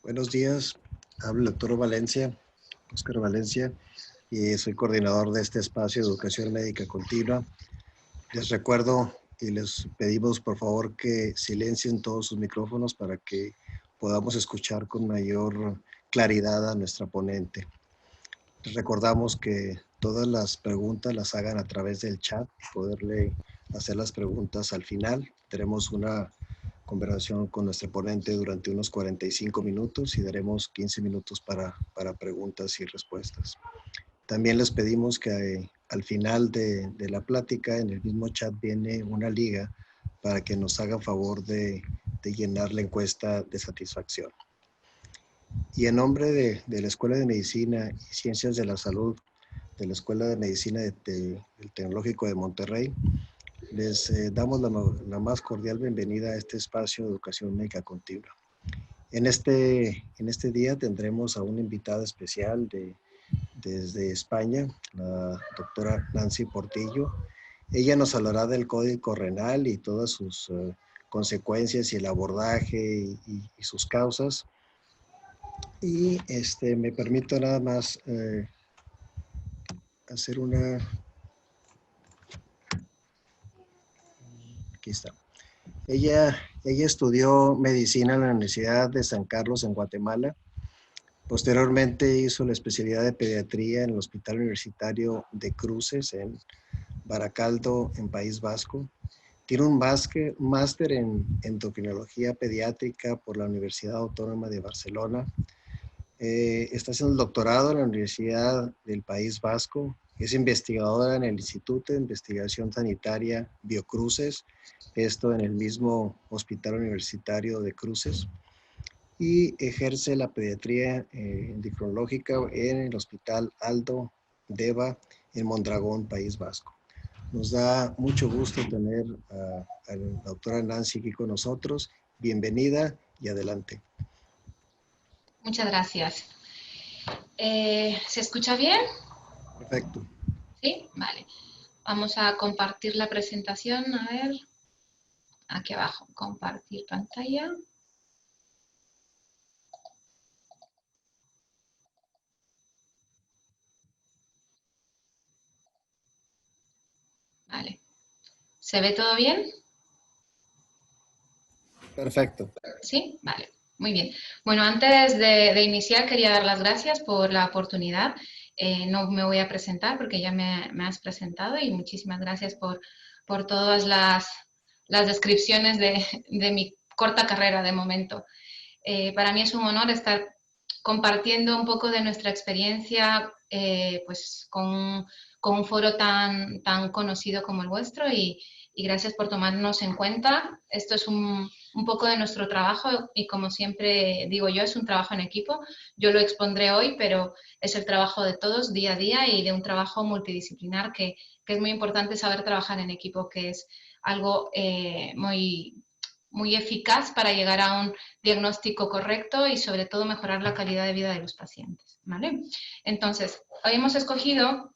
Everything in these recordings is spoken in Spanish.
Buenos días, hablo el doctor Valencia, Óscar Valencia, y soy coordinador de este espacio de educación médica continua. Les recuerdo y les pedimos por favor que silencien todos sus micrófonos para que podamos escuchar con mayor claridad a nuestra ponente. Les recordamos que todas las preguntas las hagan a través del chat y poderle hacer las preguntas al final. Tenemos una conversación con nuestra ponente durante unos 45 minutos y daremos 15 minutos para preguntas y respuestas. También les pedimos que al final de la plática, en el mismo chat viene una liga para que nos hagan favor de llenar la encuesta de satisfacción. Y en nombre de la Escuela de Medicina y Ciencias de la Salud, de la Escuela de Medicina del Tecnológico de Monterrey, les damos la más cordial bienvenida a este espacio de educación médica continua. En este día tendremos a una invitada especial desde España, la doctora Nancy Portillo. Ella nos hablará del código renal y todas sus consecuencias y el abordaje y sus causas. Y me permito nada más hacer una... Aquí está. Ella estudió medicina en la Universidad de San Carlos en Guatemala. Posteriormente hizo la especialidad de pediatría en el Hospital Universitario de Cruces en Baracaldo, en País Vasco. Tiene un máster en endocrinología pediátrica por la Universidad Autónoma de Barcelona. Está haciendo el doctorado en la Universidad del País Vasco. Es investigadora en el Instituto de Investigación Sanitaria Biocruces, esto en el mismo Hospital Universitario de Cruces, y ejerce la pediatría endocrinológica en el Hospital Aldo Deva en Mondragón, País Vasco. Nos da mucho gusto tener a la doctora Nancy aquí con nosotros. Bienvenida y adelante. Muchas gracias. ¿Se escucha bien? Perfecto. Sí, vale. Vamos a compartir la presentación. A ver, aquí abajo, compartir pantalla. Vale. ¿Se ve todo bien? Perfecto. Sí, vale. Muy bien. Bueno, antes de iniciar quería dar las gracias por la oportunidad. No me voy a presentar porque ya me has presentado y muchísimas gracias por todas las descripciones de mi corta carrera de momento. Para mí es un honor estar compartiendo un poco de nuestra experiencia pues con un foro tan conocido como el vuestro y gracias por tomarnos en cuenta. Esto es un poco de nuestro trabajo y como siempre digo yo, es un trabajo en equipo. Yo lo expondré hoy, pero es el trabajo de todos día a día y de un trabajo multidisciplinar que es muy importante saber trabajar en equipo, que es algo muy eficaz para llegar a un diagnóstico correcto y sobre todo mejorar la calidad de vida de los pacientes, ¿vale? Entonces, hoy hemos escogido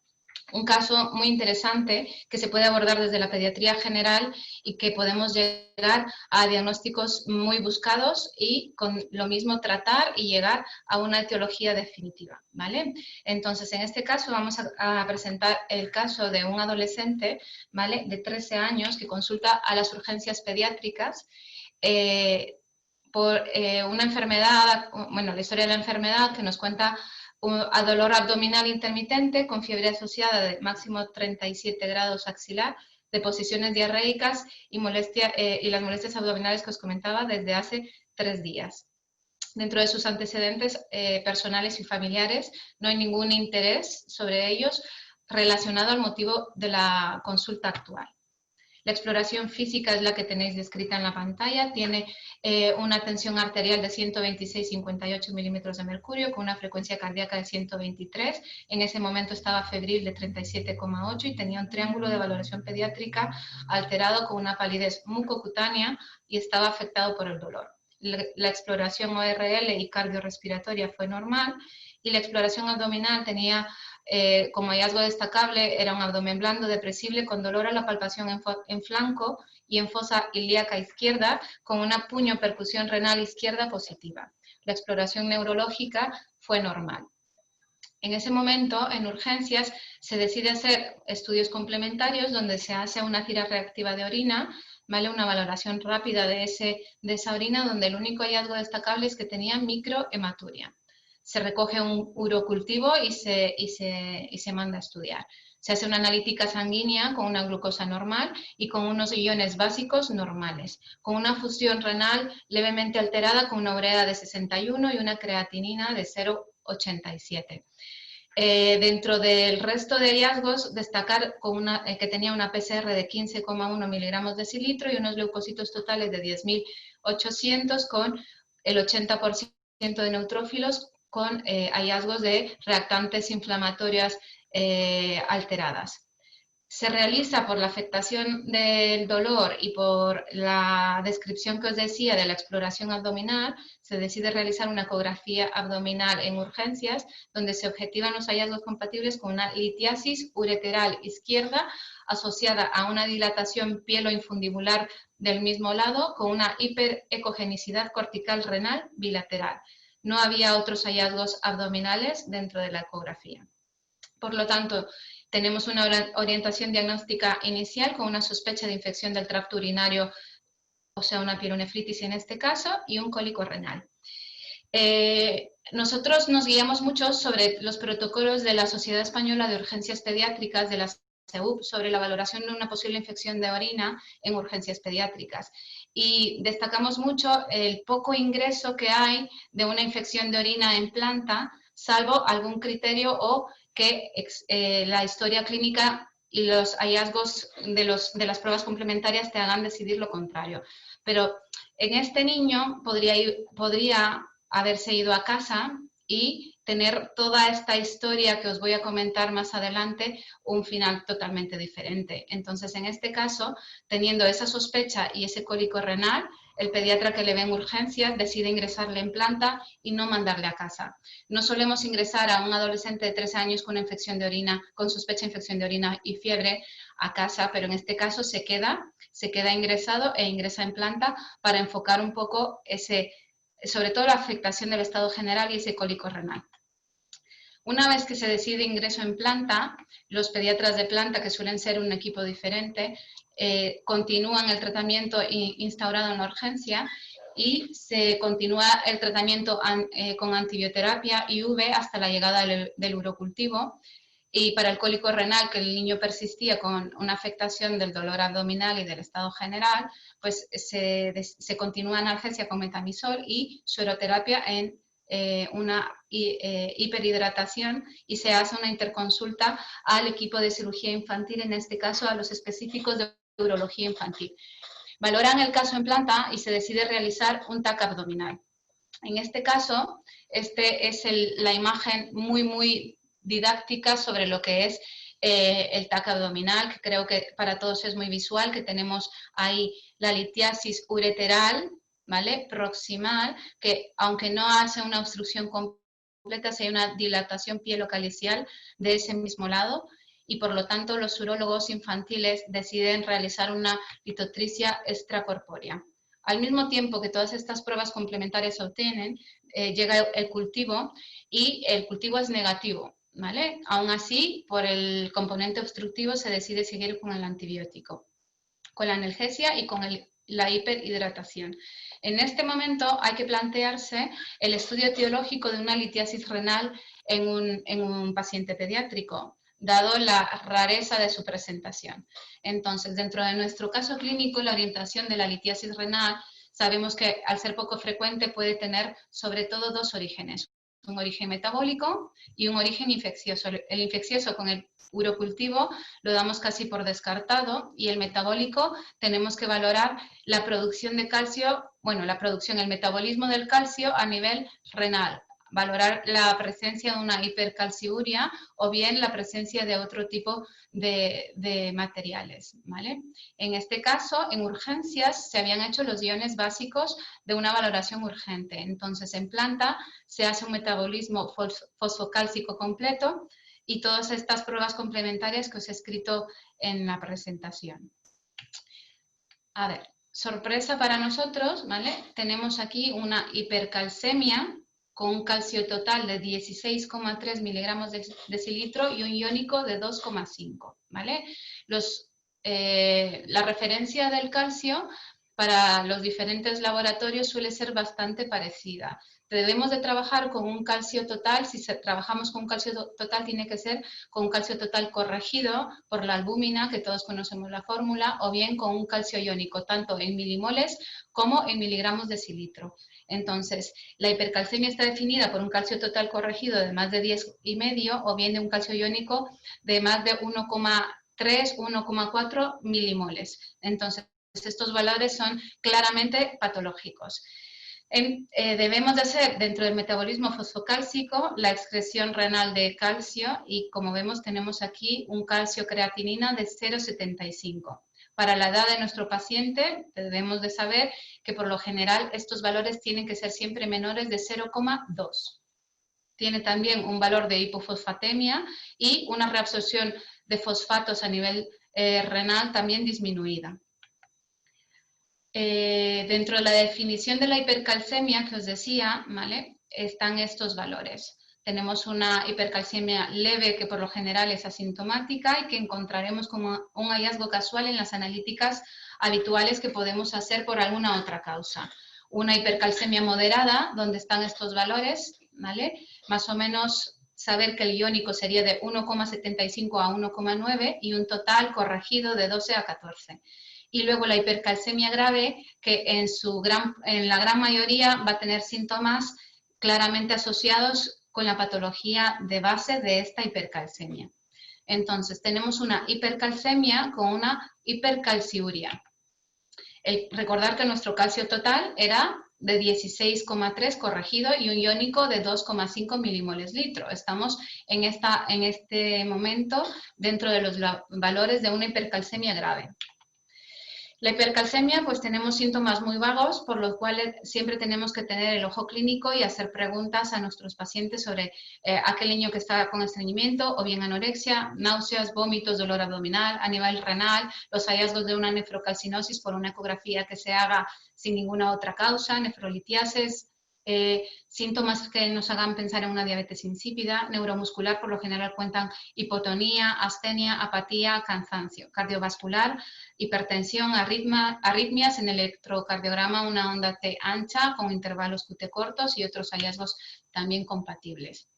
un caso muy interesante que se puede abordar desde la pediatría general y que podemos llegar a diagnósticos muy buscados y con lo mismo tratar y llegar a una etiología definitiva, ¿vale? Entonces, en este caso vamos a presentar el caso de un adolescente, ¿vale?, de 13 años que consulta a las urgencias pediátricas por una enfermedad, bueno, la historia de la enfermedad que nos cuenta a dolor abdominal intermitente con fiebre asociada de máximo 37 grados axilar, deposiciones diarreicas y las molestias abdominales que os comentaba desde hace 3 días. Dentro de sus antecedentes personales y familiares no hay ningún interés sobre ellos relacionado al motivo de la consulta actual. La exploración física es la que tenéis descrita en la pantalla. Tiene una tensión arterial de 126,58 milímetros de mercurio con una frecuencia cardíaca de 123. En ese momento estaba febril de 37,8 y tenía un triángulo de valoración pediátrica alterado con una palidez mucocutánea y estaba afectado por el dolor. La exploración ORL y cardiorrespiratoria fue normal y la exploración abdominal tenía como hallazgo destacable era un abdomen blando, depresible, con dolor a la palpación en flanco y en fosa ilíaca izquierda con una puño-percusión renal izquierda positiva. La exploración neurológica fue normal. En ese momento, en urgencias, se decide hacer estudios complementarios donde se hace una tira reactiva de orina, ¿vale? Una valoración rápida de esa orina, donde el único hallazgo destacable es que tenía microhematuria. Se recoge un urocultivo y se manda a estudiar. Se hace una analítica sanguínea con una glucosa normal y con unos iones básicos normales, con una función renal levemente alterada con una urea de 61 y una creatinina de 0,87. Dentro del resto de hallazgos, destacar que tenía una PCR de 15,1 miligramos de cilitro y unos leucocitos totales de 10.800 con el 80% de neutrófilos con hallazgos de reactantes inflamatorias alteradas. Se realiza por la afectación del dolor y por la descripción que os decía de la exploración abdominal, se decide realizar una ecografía abdominal en urgencias, donde se objetivan los hallazgos compatibles con una litiasis ureteral izquierda asociada a una dilatación pielo-infundibular del mismo lado con una hiperecogenicidad cortical renal bilateral. No había otros hallazgos abdominales dentro de la ecografía. Por lo tanto, tenemos una orientación diagnóstica inicial con una sospecha de infección del tracto urinario, o sea, una pielonefritis en este caso, y un cólico renal. Nosotros nos guiamos mucho sobre los protocolos de la Sociedad Española de Urgencias Pediátricas, de la SEUP, sobre la valoración de una posible infección de orina en urgencias pediátricas. Y destacamos mucho el poco ingreso que hay de una infección de orina en planta, salvo algún criterio o que la historia clínica y los hallazgos de las pruebas complementarias te hagan decidir lo contrario. Pero en este niño podría haberse ido a casa y tener toda esta historia que os voy a comentar más adelante, un final totalmente diferente. Entonces, en este caso, teniendo esa sospecha y ese cólico renal, el pediatra que le ve en urgencias decide ingresarle en planta y no mandarle a casa. No solemos ingresar a un adolescente de 13 años con infección de orina, con sospecha de infección de orina y fiebre a casa, pero en este caso se queda ingresado e ingresa en planta para enfocar un poco sobre todo la afectación del estado general y ese cólico renal. Una vez que se decide ingreso en planta, los pediatras de planta, que suelen ser un equipo diferente, continúan el tratamiento instaurado en la urgencia y se continúa el tratamiento con antibioterapia IV hasta la llegada del urocultivo. Y para el cólico renal, que el niño persistía con una afectación del dolor abdominal y del estado general, pues se continúa analgesia con metamisol y sueroterapia en una hiperhidratación y se hace una interconsulta al equipo de cirugía infantil, en este caso a los específicos de urología infantil. Valoran el caso en planta y se decide realizar un TAC abdominal. En este caso, este es la imagen muy didáctica sobre lo que es el TAC abdominal, que creo que para todos es muy visual, que tenemos ahí la litiasis ureteral, ¿vale? Proximal, que aunque no hace una obstrucción completa, sí hay una dilatación pielocalicial de ese mismo lado, y por lo tanto los urólogos infantiles deciden realizar una litotricia extracorpórea. Al mismo tiempo que todas estas pruebas complementarias se obtienen, llega el cultivo y el cultivo es negativo, ¿vale? Aún así, por el componente obstructivo se decide seguir con el antibiótico, con la analgesia y con la hiperhidratación. En este momento hay que plantearse el estudio etiológico de una litiasis renal en un paciente pediátrico, dado la rareza de su presentación. Entonces, dentro de nuestro caso clínico, la orientación de la litiasis renal, sabemos que al ser poco frecuente puede tener sobre todo dos orígenes, un origen metabólico y un origen infeccioso. El infeccioso con el urocultivo lo damos casi por descartado y el metabólico tenemos que valorar la producción de calcio, el metabolismo del calcio a nivel renal, valorar la presencia de una hipercalciuria o bien la presencia de otro tipo de materiales, ¿vale? En este caso, en urgencias se habían hecho los iones básicos de una valoración urgente. Entonces, en planta se hace un metabolismo fosfocálcico completo y todas estas pruebas complementarias que os he escrito en la presentación. A ver, sorpresa para nosotros, ¿vale? Tenemos aquí una hipercalcemia con un calcio total de 16,3 miligramos de decilitro y un iónico de 2,5, ¿vale? La referencia del calcio para los diferentes laboratorios suele ser bastante parecida. Debemos de trabajar con un calcio total, si trabajamos con un calcio total tiene que ser con un calcio total corregido por la albúmina, que todos conocemos la fórmula, o bien con un calcio iónico, tanto en milimoles como en miligramos de decilitro. Entonces, la hipercalcemia está definida por un calcio total corregido de más de 10,5 o bien de un calcio iónico de más de 1,3, 1,4 milimoles. Entonces, estos valores son claramente patológicos. Debemos de hacer dentro del metabolismo fosfocálcico la excreción renal de calcio y como vemos tenemos aquí un calcio creatinina de 0,75. Para la edad de nuestro paciente debemos de saber que por lo general estos valores tienen que ser siempre menores de 0,2. Tiene también un valor de hipofosfatemia y una reabsorción de fosfatos a nivel renal también disminuida. Dentro de la definición de la hipercalcemia que os decía, ¿vale? Están estos valores. Tenemos una hipercalcemia leve que por lo general es asintomática y que encontraremos como un hallazgo casual en las analíticas habituales que podemos hacer por alguna otra causa. Una hipercalcemia moderada, donde están estos valores, ¿vale? Más o menos saber que el iónico sería de 1,75 a 1,9 y un total corregido de 12 a 14. Y luego la hipercalcemia grave, que en la gran mayoría va a tener síntomas claramente asociados con la patología de base de esta hipercalcemia. Entonces, tenemos una hipercalcemia con una hipercalciuria. Recordar que nuestro calcio total era de 16,3 corregido y un iónico de 2,5 milimoles litro. Estamos en este momento dentro de los valores de una hipercalcemia grave. La hipercalcemia, pues tenemos síntomas muy vagos, por lo cual siempre tenemos que tener el ojo clínico y hacer preguntas a nuestros pacientes sobre aquel niño que está con estreñimiento o bien anorexia, náuseas, vómitos, dolor abdominal, a nivel renal, los hallazgos de una nefrocalcinosis por una ecografía que se haga sin ninguna otra causa, nefrolitiasis, síntomas que nos hagan pensar en una diabetes insípida, neuromuscular, por lo general cuentan hipotonía, astenia, apatía, cansancio, cardiovascular, hipertensión, arritmias, en el electrocardiograma una onda T ancha con intervalos QT cortos y otros hallazgos también compatibles.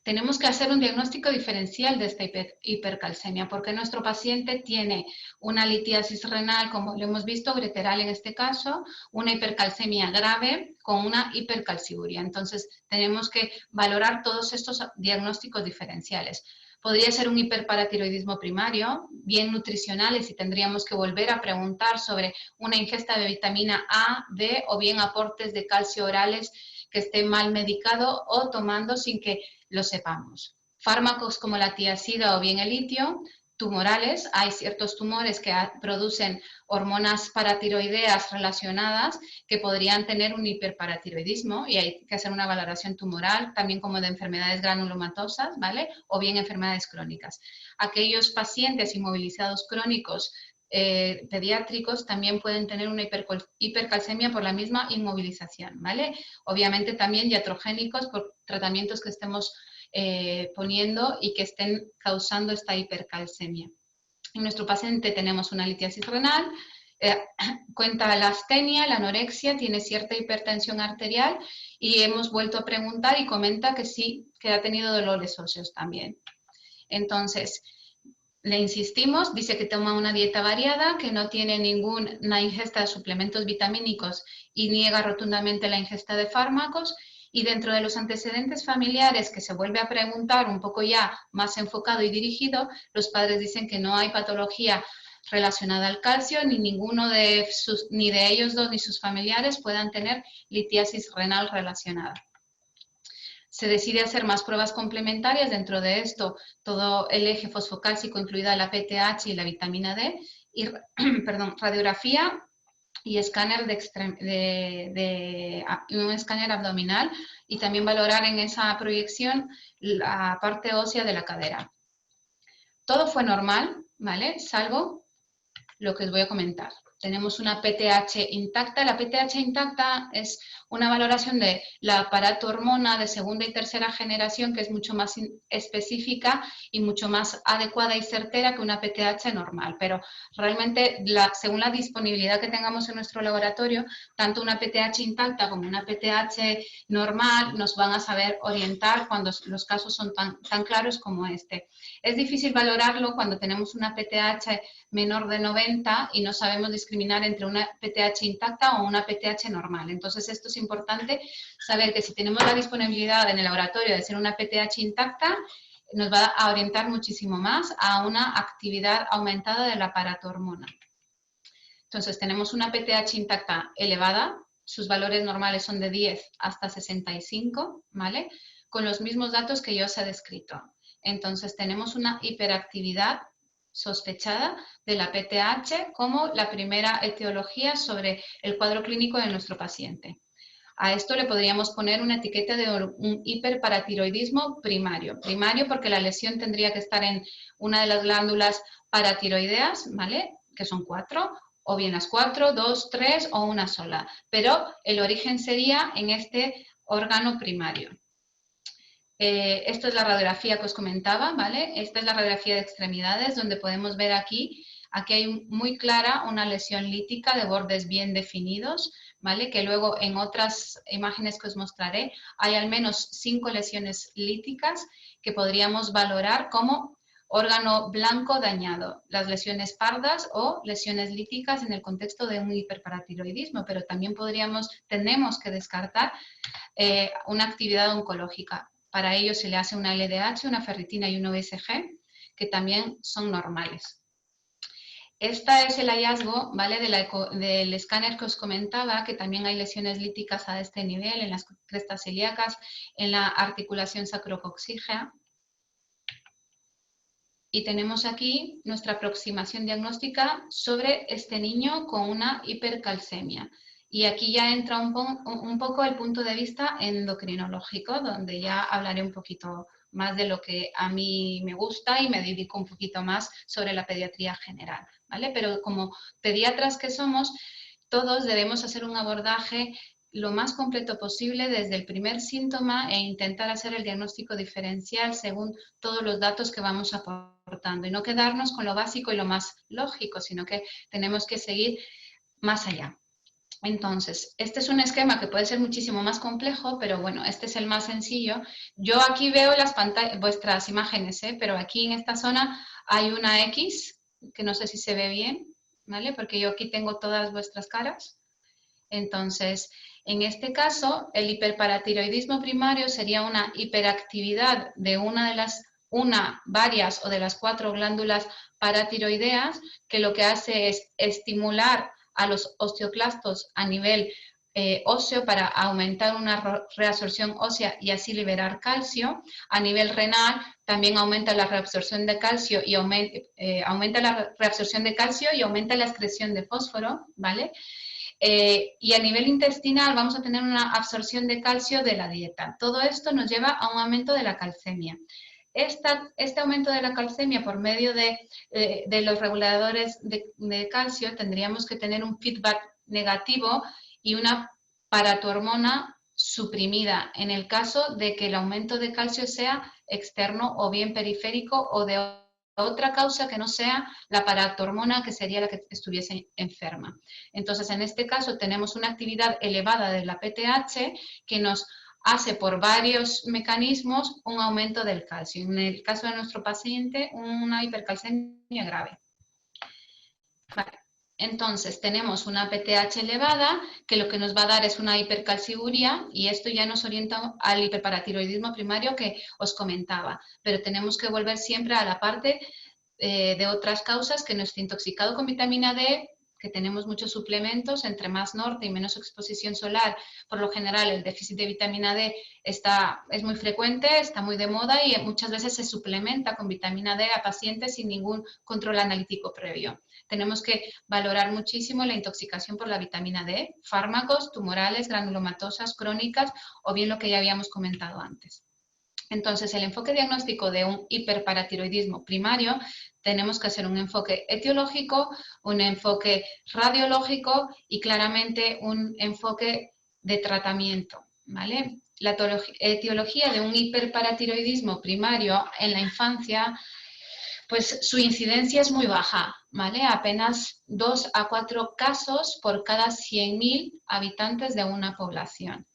Tenemos que hacer un diagnóstico diferencial de esta hipercalcemia porque nuestro paciente tiene una litiasis renal, como lo hemos visto, ureteral en este caso, una hipercalcemia grave con una hipercalciuria. Entonces, tenemos que valorar todos estos diagnósticos diferenciales. Podría ser un hiperparatiroidismo primario, bien nutricionales y tendríamos que volver a preguntar sobre una ingesta de vitamina A, D o bien aportes de calcio orales que esté mal medicado o tomando sin que lo sepamos. Fármacos como la tiazida o bien el litio, tumorales, hay ciertos tumores que producen hormonas paratiroideas relacionadas que podrían tener un hiperparatiroidismo y hay que hacer una valoración tumoral, también como de enfermedades granulomatosas, ¿vale? O bien enfermedades crónicas. Aquellos pacientes inmovilizados crónicos pediátricos también pueden tener una hipercalcemia por la misma inmovilización, ¿vale? Obviamente también iatrogénicos por tratamientos que estemos poniendo y que estén causando esta hipercalcemia. En nuestro paciente tenemos una litiasis renal, cuenta la astenia, la anorexia, tiene cierta hipertensión arterial y hemos vuelto a preguntar y comenta que sí, que ha tenido dolores óseos también. Entonces, le insistimos, dice que toma una dieta variada, que no tiene ninguna ingesta de suplementos vitamínicos y niega rotundamente la ingesta de fármacos. Y dentro de los antecedentes familiares, que se vuelve a preguntar un poco ya más enfocado y dirigido, los padres dicen que no hay patología relacionada al calcio, ni ninguno ni de ellos dos ni sus familiares puedan tener litiasis renal relacionada. Se decide hacer más pruebas complementarias, dentro de esto todo el eje fosfocálcico, incluida la PTH y la vitamina D, y radiografía y escáner un escáner abdominal y también valorar en esa proyección la parte ósea de la cadera. Todo fue normal, ¿vale? Salvo lo que os voy a comentar. tenemos una PTH intacta. La PTH intacta es una valoración de la aparato hormona de segunda y tercera generación que es mucho más específica y mucho más adecuada y certera que una PTH normal. Pero realmente, según la disponibilidad que tengamos en nuestro laboratorio, tanto una PTH intacta como una PTH normal nos van a saber orientar cuando los casos son tan claros como este. Es difícil valorarlo cuando tenemos una PTH menor de 90 y no sabemos discriminar entre una PTH intacta o una PTH normal. Entonces, esto es importante saber que si tenemos la disponibilidad en el laboratorio de ser una PTH intacta, nos va a orientar muchísimo más a una actividad aumentada del aparato hormona. Entonces, tenemos una PTH intacta elevada, sus valores normales son de 10 hasta 65, ¿vale? Con los mismos datos que yo os he descrito. Entonces, tenemos una hiperactividad sospechada de la PTH como la primera etiología sobre el cuadro clínico de nuestro paciente. A esto le podríamos poner una etiqueta de un hiperparatiroidismo primario. Primario porque la lesión tendría que estar en una de las glándulas paratiroideas, ¿vale? Que son 4, o bien las 4, 2, 3 o una sola. Pero el origen sería en este órgano primario. Esto es la radiografía que os comentaba, ¿vale? Esta es la radiografía de extremidades, donde podemos ver aquí hay muy clara una lesión lítica de bordes bien definidos, ¿vale? Que luego en otras imágenes que os mostraré hay al menos 5 lesiones líticas que podríamos valorar como órgano blanco dañado, las lesiones pardas o lesiones líticas en el contexto de un hiperparatiroidismo, pero también tenemos que descartar una actividad oncológica. Para ello se le hace una LDH, una ferritina y un OSG, que también son normales. Este es el hallazgo, ¿vale? Del escáner que os comentaba, que también hay lesiones líticas a este nivel, en las crestas ilíacas, en la articulación sacrocoxígea. Y tenemos aquí nuestra aproximación diagnóstica sobre este niño con una hipercalcemia. Y aquí ya entra un poco el punto de vista endocrinológico, donde ya hablaré un poquito más de lo que a mí me gusta y me dedico un poquito más sobre la pediatría general, ¿vale? Pero como pediatras que somos, todos debemos hacer un abordaje lo más completo posible desde el primer síntoma e intentar hacer el diagnóstico diferencial según todos los datos que vamos aportando y no quedarnos con lo básico y lo más lógico, sino que tenemos que seguir más allá. Entonces, este es un esquema que puede ser muchísimo más complejo, pero bueno, este es el más sencillo. Yo aquí veo vuestras imágenes, pero aquí en esta zona hay una X, que no sé si se ve bien, ¿vale? Porque yo aquí tengo todas vuestras caras. Entonces, en este caso, el hiperparatiroidismo primario sería una hiperactividad de varias o de las 4 glándulas paratiroideas, que lo que hace es estimular a los osteoclastos a nivel óseo para aumentar una reabsorción ósea y así liberar calcio. A nivel renal también aumenta la reabsorción de calcio y aumenta la reabsorción de calcio y aumenta la excreción de fósforo, ¿vale? Y a nivel intestinal vamos a tener una absorción de calcio de la dieta. Todo esto nos lleva a un aumento de la calcemia. Este aumento de la calcemia por medio de los reguladores de calcio tendríamos que tener un feedback negativo y una paratohormona suprimida en el caso de que el aumento de calcio sea externo o bien periférico o de otra causa que no sea la paratohormona, que sería la que estuviese enferma. Entonces, en este caso tenemos una actividad elevada de la PTH que nos hace por varios mecanismos un aumento del calcio. En el caso de nuestro paciente, una hipercalcemia grave. Vale. Entonces, tenemos una PTH elevada, que lo que nos va a dar es una hipercalciuria, y esto ya nos orienta al hiperparatiroidismo primario que os comentaba. Pero tenemos que volver siempre a la parte de otras causas, que no esté intoxicado con vitamina D, que tenemos muchos suplementos, entre más norte y menos exposición solar. Por lo general, el déficit de vitamina D es muy frecuente, está muy de moda y muchas veces se suplementa con vitamina D a pacientes sin ningún control analítico previo. Tenemos que valorar muchísimo la intoxicación por la vitamina D, fármacos tumorales, granulomatosas, crónicas o bien lo que ya habíamos comentado antes. Entonces, el enfoque diagnóstico de un hiperparatiroidismo primario, tenemos que hacer un enfoque etiológico, un enfoque radiológico y claramente un enfoque de tratamiento, ¿vale? La etiología de un hiperparatiroidismo primario en la infancia, pues su incidencia es muy baja, ¿vale? Apenas 2 a 4 casos por cada 100.000 habitantes de una población.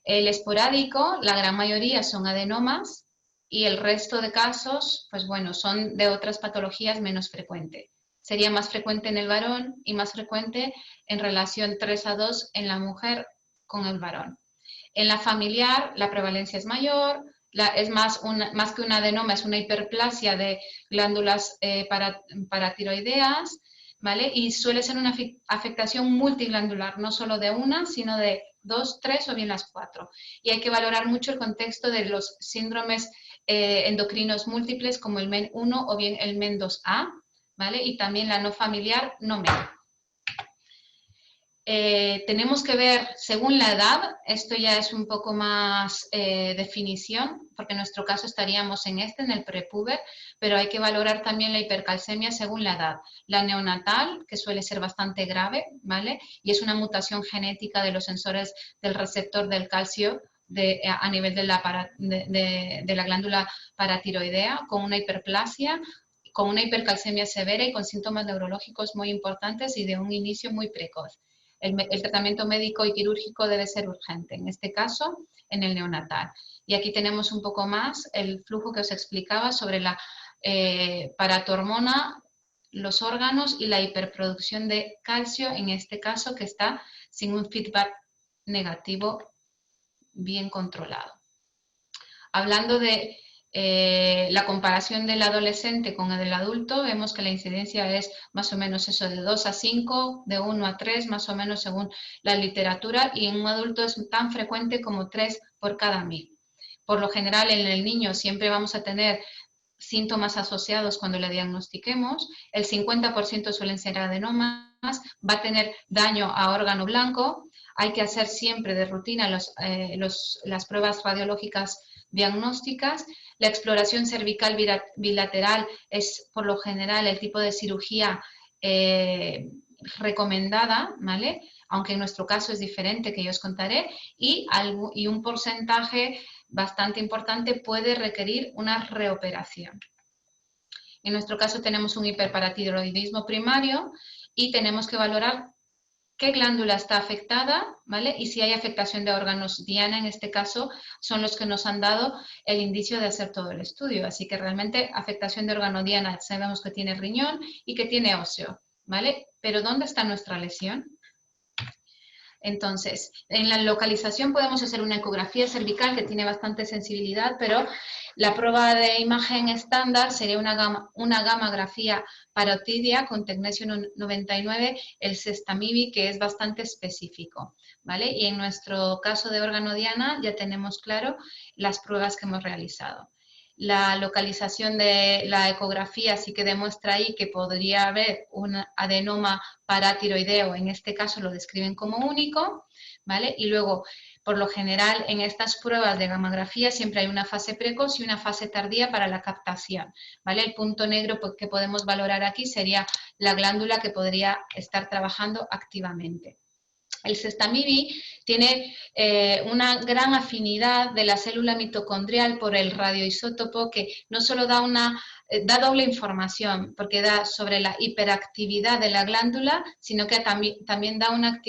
El esporádico, la gran mayoría son adenomas y el resto de casos, pues bueno, son de otras patologías menos frecuentes. Sería más frecuente en el varón y más frecuente en relación 3 a 2 en la mujer con el varón. En la familiar, la prevalencia es mayor, es más que un adenoma, es una hiperplasia de glándulas paratiroideas, ¿vale? Y suele ser una afectación multiglandular, no solo de una, sino de 2, 3 o bien las 4. Y hay que valorar mucho el contexto de los síndromes endocrinos múltiples como el MEN1 o bien el MEN2A, ¿vale? Y también la no familiar, no MEN. Tenemos que ver, según la edad, esto ya es un poco más definición, porque en nuestro caso estaríamos en el prepuber, pero hay que valorar también la hipercalcemia según la edad. La neonatal, que suele ser bastante grave, ¿vale? Y es una mutación genética de los sensores del receptor del calcio a nivel de la glándula paratiroidea, con una hiperplasia, con una hipercalcemia severa y con síntomas neurológicos muy importantes y de un inicio muy precoz. El tratamiento médico y quirúrgico debe ser urgente, en este caso, en el neonatal. Y aquí tenemos un poco más el flujo que os explicaba sobre la paratormona, los órganos y la hiperproducción de calcio, en este caso, que está sin un feedback negativo bien controlado. Hablando de la comparación del adolescente con el del adulto, vemos que la incidencia es más o menos eso, de 2 a 5, de 1 a 3, más o menos según la literatura, y en un adulto es tan frecuente como 3 por cada 1000. Por lo general, en el niño siempre vamos a tener síntomas asociados cuando le diagnostiquemos, el 50% suelen ser adenomas, va a tener daño a órgano blanco, hay que hacer siempre de rutina las pruebas radiológicas diagnósticas. La exploración cervical bilateral es por lo general el tipo de cirugía recomendada, ¿vale? Aunque en nuestro caso es diferente, que yo os contaré, y un porcentaje bastante importante puede requerir una reoperación. En nuestro caso tenemos un hiperparatiroidismo primario y tenemos que valorar qué glándula está afectada, ¿vale? Y si hay afectación de órganos diana, en este caso, son los que nos han dado el indicio de hacer todo el estudio. Así que realmente afectación de órgano diana sabemos que tiene riñón y que tiene óseo, ¿vale? Pero ¿dónde está nuestra lesión? Entonces, en la localización podemos hacer una ecografía cervical que tiene bastante sensibilidad, pero la prueba de imagen estándar sería una gammagrafía parotidia con tecnesio 99, el Sestamibi, que es bastante específico, ¿vale? Y en nuestro caso de órgano diana ya tenemos claro las pruebas que hemos realizado. La localización de la ecografía sí que demuestra ahí que podría haber un adenoma paratiroideo, en este caso lo describen como único, ¿vale? Y luego, por lo general, en estas pruebas de gammagrafía siempre hay una fase precoz y una fase tardía para la captación, ¿vale? El punto negro que podemos valorar aquí sería la glándula que podría estar trabajando activamente. El Sestamibi tiene una gran afinidad de la célula mitocondrial por el radioisótopo que no solo da doble información, porque da sobre la hiperactividad de la glándula, sino que también da una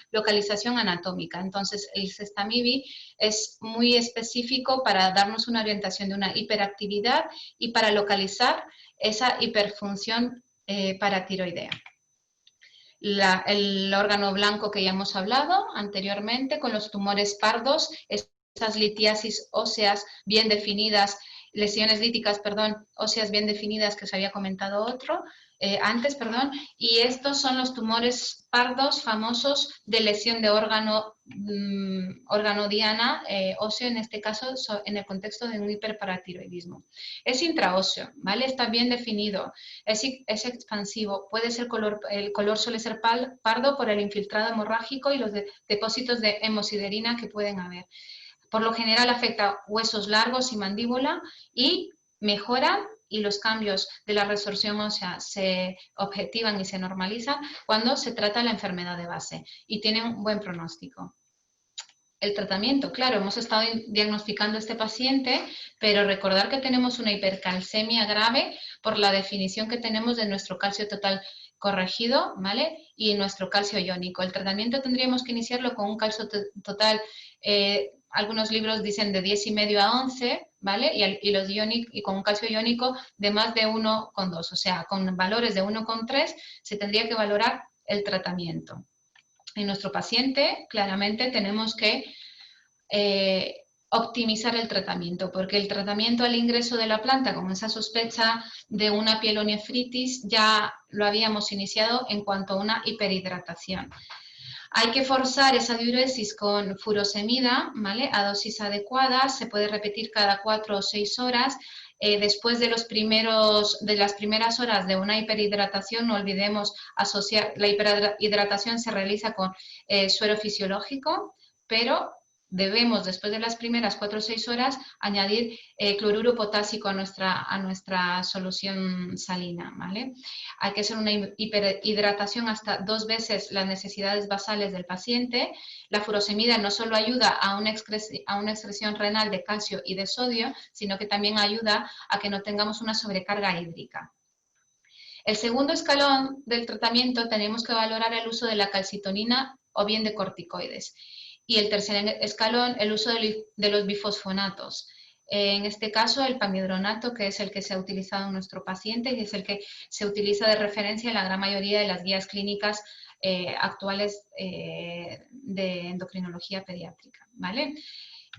localización anatómica. Entonces, el Sestamibi es muy específico para darnos una orientación de una hiperactividad y para localizar esa hiperfunción paratiroidea. El órgano blanco que ya hemos hablado anteriormente, con los tumores pardos, esas litiasis óseas bien definidas, lesiones líticas, óseas bien definidas que os había comentado antes, y estos son los tumores pardos famosos de lesión de órgano diana óseo, en este caso en el contexto de un hiperparatiroidismo. Es intraóseo, ¿vale? Está bien definido, es expansivo, el color suele ser pardo por el infiltrado hemorrágico y los depósitos de hemosiderina que pueden haber. Por lo general afecta huesos largos y mandíbula y mejora y los cambios de la resorción ósea se objetivan y se normalizan cuando se trata la enfermedad de base y tiene un buen pronóstico. El tratamiento, claro, hemos estado diagnosticando a este paciente, pero recordar que tenemos una hipercalcemia grave por la definición que tenemos de nuestro calcio total corregido, ¿vale? Y nuestro calcio iónico. El tratamiento tendríamos que iniciarlo con un calcio total, algunos libros dicen de 10,5 a 11, ¿vale? Y con un calcio iónico de más de 1,2, o sea, con valores de 1,3 se tendría que valorar el tratamiento. En nuestro paciente, claramente, tenemos que optimizar el tratamiento, porque el tratamiento al ingreso de la planta, con esa sospecha de una pielonefritis, ya lo habíamos iniciado en cuanto a una hiperhidratación. Hay que forzar esa diuresis con furosemida, ¿vale? A dosis adecuadas, se puede repetir cada 4 o 6 horas. Después de las primeras horas de una hiperhidratación, no olvidemos asociar, la hiperhidratación se realiza con suero fisiológico, pero debemos, después de las primeras 4 o 6 horas, añadir cloruro potásico a nuestra solución salina, ¿vale? Hay que hacer una hiperhidratación hasta 2 veces las necesidades basales del paciente. La furosemida no solo ayuda a una excreción renal de calcio y de sodio, sino que también ayuda a que no tengamos una sobrecarga hídrica. El segundo escalón del tratamiento tenemos que valorar el uso de la calcitonina o bien de corticoides. Y el tercer escalón, el uso de los bifosfonatos. En este caso, el pamidronato, que es el que se ha utilizado en nuestro paciente y es el que se utiliza de referencia en la gran mayoría de las guías clínicas actuales de endocrinología pediátrica, ¿vale?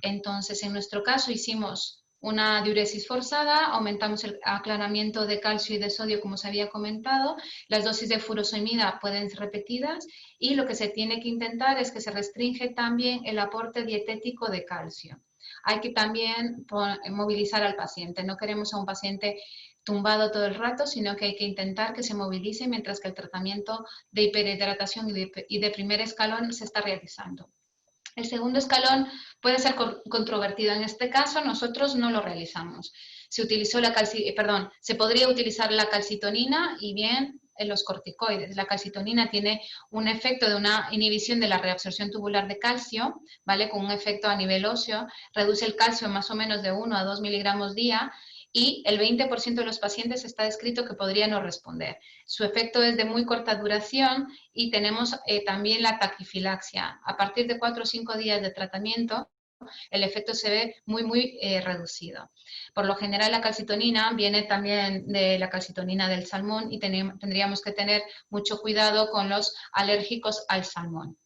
Entonces, en nuestro caso hicimos una diuresis forzada, aumentamos el aclaramiento de calcio y de sodio, como se había comentado, las dosis de furosemida pueden ser repetidas y lo que se tiene que intentar es que se restringe también el aporte dietético de calcio. Hay que también movilizar al paciente, no queremos a un paciente tumbado todo el rato, sino que hay que intentar que se movilice mientras que el tratamiento de hiperhidratación y de primer escalón se está realizando. El segundo escalón puede ser controvertido. En este caso, nosotros no lo realizamos. Se podría utilizar la calcitonina y bien los corticoides. La calcitonina tiene un efecto de una inhibición de la reabsorción tubular de calcio, ¿vale? Con un efecto a nivel óseo, reduce el calcio más o menos de 1 a 2 miligramos día y el 20% de los pacientes está descrito que podría no responder. Su efecto es de muy corta duración y tenemos también la taquifilaxia. A partir de 4 o 5 días de tratamiento, el efecto se ve muy reducido. Por lo general, la calcitonina viene también de la calcitonina del salmón y tendríamos que tener mucho cuidado con los alérgicos al salmón.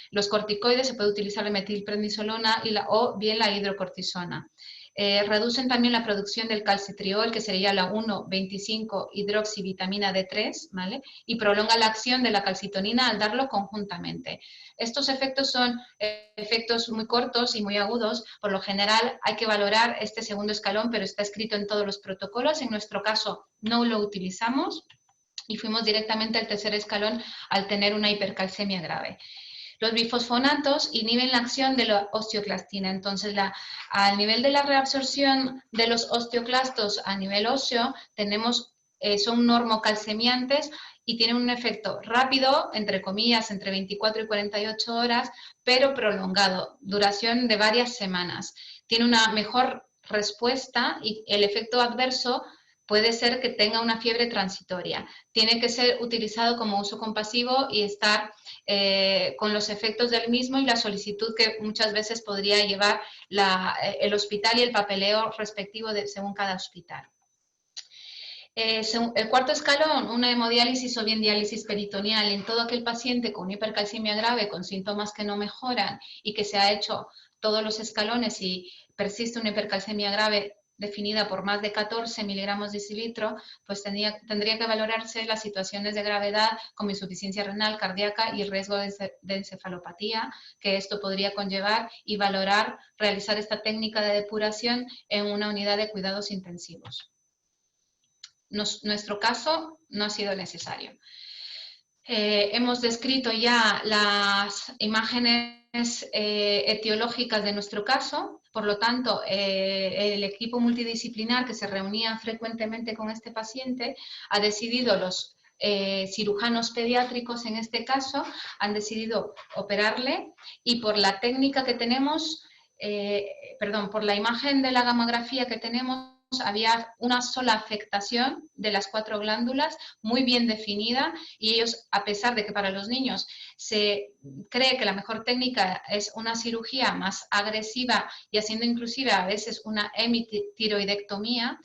Los corticoides se puede utilizar la metilprednisolona o bien la hidrocortisona. Reducen también la producción del calcitriol, que sería la 1,25-hidroxivitamina D3, ¿vale? Y prolonga la acción de la calcitonina al darlo conjuntamente. Estos efectos son efectos muy cortos y muy agudos. Por lo general hay que valorar este segundo escalón, pero está escrito en todos los protocolos. En nuestro caso no lo utilizamos y fuimos directamente al tercer escalón al tener una hipercalcemia grave. Los bifosfonatos inhiben la acción de la osteoclastina, entonces al nivel de la reabsorción de los osteoclastos a nivel óseo son normocalcemiantes y tienen un efecto rápido, entre comillas, entre 24 y 48 horas, pero prolongado, duración de varias semanas. Tiene una mejor respuesta y el efecto adverso puede ser que tenga una fiebre transitoria. Tiene que ser utilizado como uso compasivo y estar con los efectos del mismo y la solicitud que muchas veces podría llevar el hospital y el papeleo respectivo según cada hospital. El cuarto escalón, una hemodiálisis o bien diálisis peritoneal en todo aquel paciente con hipercalcemia grave, con síntomas que no mejoran y que se ha hecho todos los escalones y persiste una hipercalcemia grave definida por más de 14 miligramos decilitro, pues tendría que valorarse las situaciones de gravedad como insuficiencia renal, cardíaca y riesgo de encefalopatía, que esto podría conllevar y realizar esta técnica de depuración en una unidad de cuidados intensivos. Nuestro caso no ha sido necesario. Hemos descrito ya las imágenes etiológicas de nuestro caso, por lo tanto, el equipo multidisciplinar que se reunía frecuentemente con este paciente ha decidido, los cirujanos pediátricos en este caso, han decidido operarle y por la técnica que tenemos, por la imagen de la gamografía que tenemos, había una sola afectación de las 4 glándulas muy bien definida y ellos, a pesar de que para los niños se cree que la mejor técnica es una cirugía más agresiva y haciendo inclusive a veces una hemitiroidectomía,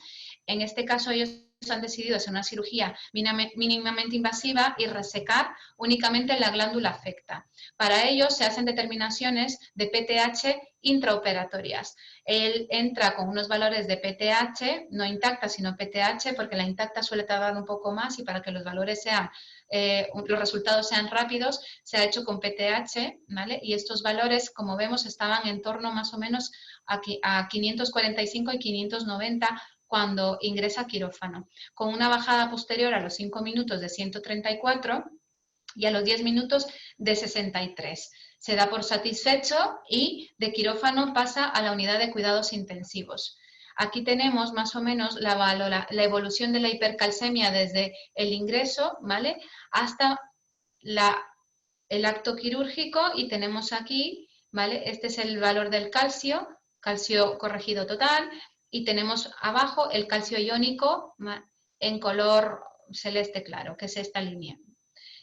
en este caso ellos han decidido hacer una cirugía mínimamente invasiva y resecar únicamente la glándula afecta. Para ello se hacen determinaciones de PTH intraoperatorias. Él entra con unos valores de PTH, no intacta, sino PTH, porque la intacta suele tardar un poco más y para que los valores sean, los resultados sean rápidos, se ha hecho con PTH, ¿vale? Y estos valores, como vemos, estaban en torno más o menos a 545 y 590 cuando ingresa a quirófano, con una bajada posterior a los 5 minutos de 134 y a los 10 minutos de 63. Se da por satisfecho y de quirófano pasa a la unidad de cuidados intensivos. Aquí tenemos más o menos la evolución de la hipercalcemia desde el ingreso, ¿vale?, hasta el acto quirúrgico y tenemos aquí, ¿vale?, este es el valor del calcio, calcio corregido total, y tenemos abajo el calcio iónico en color celeste claro, que es esta línea.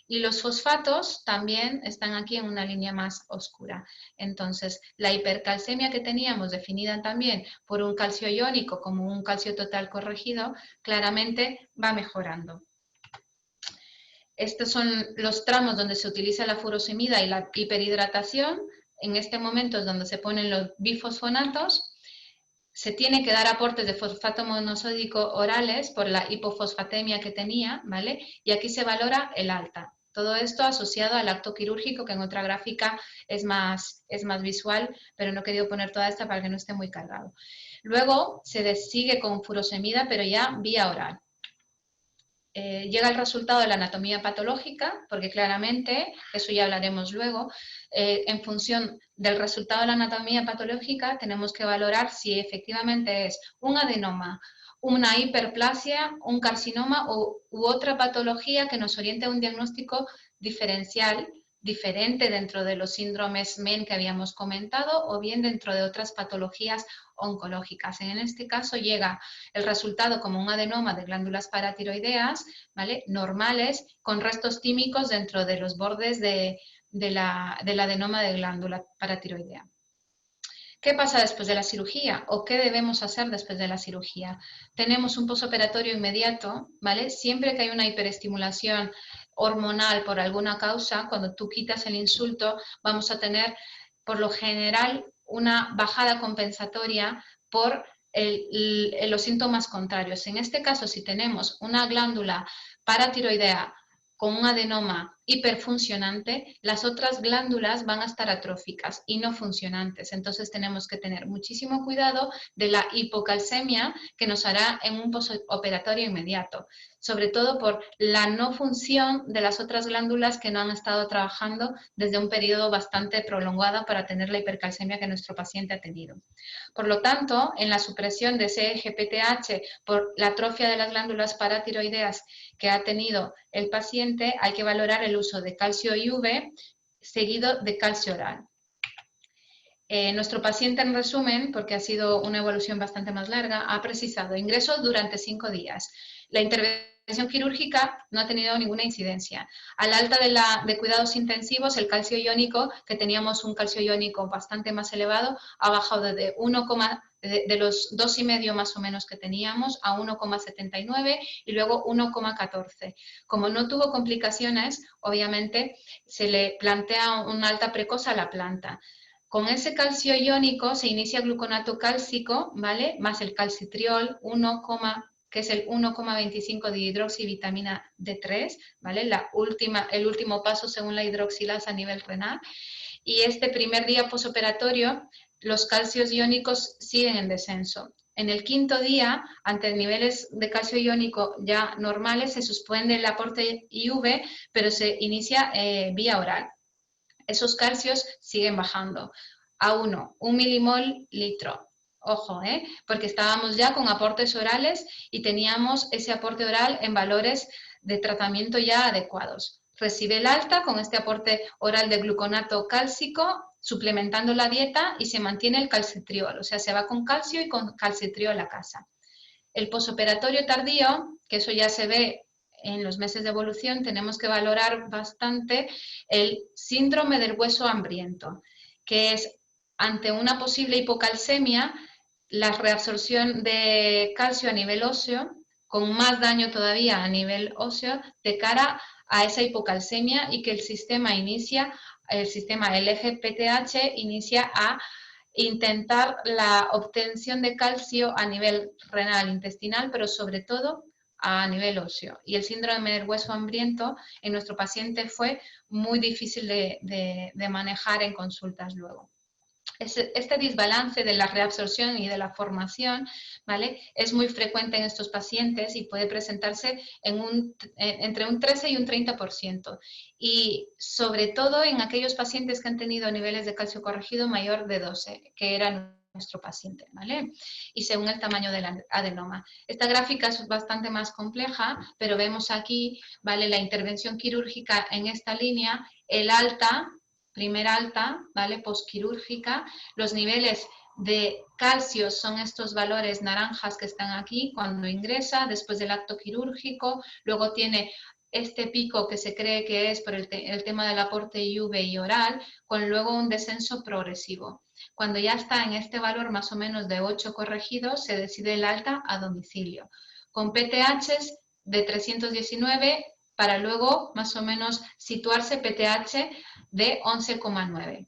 Y los fosfatos también están aquí en una línea más oscura. Entonces, la hipercalcemia que teníamos definida también por un calcio iónico como un calcio total corregido, claramente va mejorando. Estos son los tramos donde se utiliza la furosemida y la hiperhidratación. En este momento es donde se ponen los bifosfonatos. Se tiene que dar aportes de fosfato monosódico orales por la hipofosfatemia que tenía, ¿vale? Y aquí se valora el alta. Todo esto asociado al acto quirúrgico, que en otra gráfica es más visual, pero no he querido poner toda esta para que no esté muy cargado. Luego se sigue con furosemida, pero ya vía oral. Llega el resultado de la anatomía patológica, porque claramente, eso ya hablaremos luego, en función del resultado de la anatomía patológica tenemos que valorar si efectivamente es un adenoma, una hiperplasia, un carcinoma u otra patología que nos oriente a un diagnóstico diferencial, diferente dentro de los síndromes MEN que habíamos comentado o bien dentro de otras patologías oncológicas. En este caso llega el resultado como un adenoma de glándulas paratiroideas, ¿vale?, normales, con restos químicos dentro de los bordes del adenoma de glándula paratiroidea. ¿Qué pasa después de la cirugía? ¿O qué debemos hacer después de la cirugía? Tenemos un posoperatorio inmediato, ¿vale? Siempre que hay una hiperestimulación hormonal por alguna causa, cuando tú quitas el insulto, vamos a tener, por lo general, una bajada compensatoria por los síntomas contrarios. En este caso, si tenemos una glándula paratiroidea con un adenoma hiperfuncionante, las otras glándulas van a estar atróficas y no funcionantes. Entonces tenemos que tener muchísimo cuidado de la hipocalcemia que nos hará en un postoperatorio inmediato, sobre todo por la no función de las otras glándulas que no han estado trabajando desde un periodo bastante prolongado para tener la hipercalcemia que nuestro paciente ha tenido. Por lo tanto, en la supresión de ese eje PTH por la atrofia de las glándulas paratiroideas que ha tenido el paciente, hay que valorar el uso de calcio IV seguido de calcio oral. Nuestro paciente, en resumen, porque ha sido una evolución bastante más larga, ha precisado ingresos durante 5 días. La intervención quirúrgica no ha tenido ninguna incidencia. Al alta de cuidados intensivos, el calcio iónico, que teníamos un calcio iónico bastante más elevado, ha bajado de los 2,5 más o menos que teníamos a 1,79 y luego 1,14. Como no tuvo complicaciones, obviamente se le plantea una alta precoz a la planta. Con ese calcio iónico se inicia gluconato cálcico, ¿vale?, más el calcitriol, que es el 1,25 de hidroxivitamina D3, ¿vale?, el último paso según la hidroxilasa a nivel renal. Y este primer día posoperatorio, los calcios iónicos siguen en descenso. En el quinto día, ante niveles de calcio iónico ya normales, se suspende el aporte IV, pero se inicia vía oral. Esos calcios siguen bajando. A1, 1 milimol litro. Ojo, porque estábamos ya con aportes orales y teníamos ese aporte oral en valores de tratamiento ya adecuados. Recibe el alta con este aporte oral de gluconato cálcico, suplementando la dieta y se mantiene el calcitriol, o sea, se va con calcio y con calcitriol a casa. El posoperatorio tardío, que eso ya se ve en los meses de evolución, tenemos que valorar bastante el síndrome del hueso hambriento, que es ante una posible hipocalcemia, la reabsorción de calcio a nivel óseo, con más daño todavía a nivel óseo, de cara a esa hipocalcemia y que el sistema inicia, el eje PTH inicia a intentar la obtención de calcio a nivel renal, intestinal, pero sobre todo a nivel óseo. Y el síndrome del hueso hambriento en nuestro paciente fue muy difícil de manejar en consultas luego. Este desbalance de la reabsorción y de la formación, ¿vale?, es muy frecuente en estos pacientes y puede presentarse entre un 13 y un 30%. Y sobre todo en aquellos pacientes que han tenido niveles de calcio corregido mayor de 12, que era nuestro paciente, ¿vale? Y según el tamaño del adenoma. Esta gráfica es bastante más compleja, pero vemos aquí, ¿vale?, la intervención quirúrgica en esta línea, el alta, primera alta, ¿vale?, posquirúrgica. Los niveles de calcio son estos valores naranjas que están aquí cuando ingresa, después del acto quirúrgico. Luego tiene este pico que se cree que es por el tema del aporte IV y oral, con luego un descenso progresivo. Cuando ya está en este valor más o menos de 8 corregidos, se decide el alta a domicilio, con PTHs de 319 para luego más o menos situarse PTH de 11,9.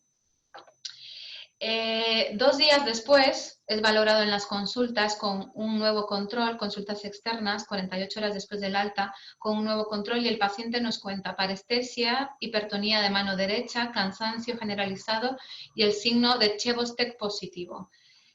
2 días después es valorado en las consultas con un nuevo control, consultas externas, 48 horas después del alta, con un nuevo control y el paciente nos cuenta parestesia, hipertonía de mano derecha, cansancio generalizado y el signo de Chebostek positivo.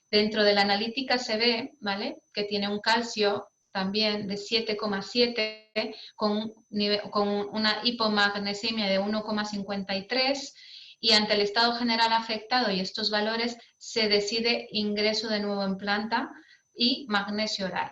Dentro de la analítica se ve, ¿vale?, que tiene un calcio también de 7,7 con una hipomagnesemia de 1,53 y ante el estado general afectado y estos valores se decide ingreso de nuevo en planta y magnesio oral.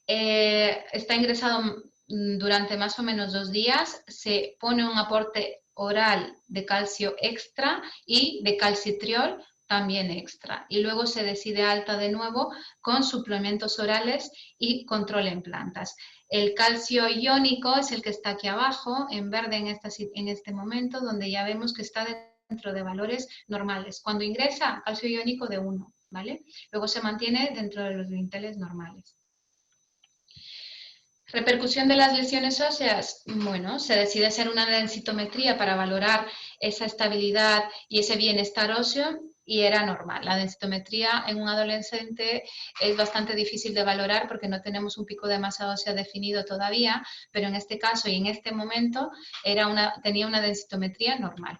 Está ingresado durante más o menos 2 días, se pone un aporte oral de calcio extra y de calcitriol también extra. Y luego se decide alta de nuevo con suplementos orales y control en plantas. El calcio iónico es el que está aquí abajo, en verde en este momento, donde ya vemos que está dentro de valores normales. Cuando ingresa, calcio iónico de 1, ¿vale? Luego se mantiene dentro de los dinteles normales. Repercusión de las lesiones óseas, bueno, se decide hacer una densitometría para valorar esa estabilidad y ese bienestar óseo y era normal. La densitometría en un adolescente es bastante difícil de valorar porque no tenemos un pico de masa ósea definido todavía, pero en este caso y en este momento tenía una densitometría normal.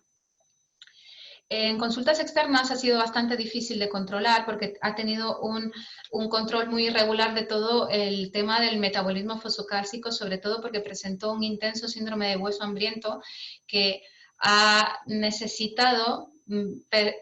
En consultas externas ha sido bastante difícil de controlar porque ha tenido un control muy irregular de todo el tema del metabolismo fosfocálcico, sobre todo porque presentó un intenso síndrome de hueso hambriento que ha necesitado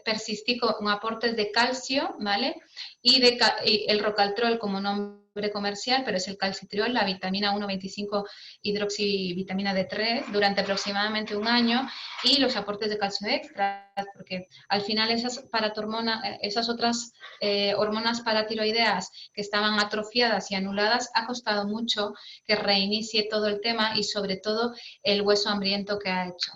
persistir con aportes de calcio, ¿vale? Y el Rocaltrol como nombre comercial, pero es el calcitriol, la vitamina 1,25 hidroxivitamina D3 durante aproximadamente 1 año y los aportes de calcio extras, porque al final esas otras hormonas paratiroideas que estaban atrofiadas y anuladas, ha costado mucho que reinicie todo el tema y sobre todo el hueso hambriento que ha hecho.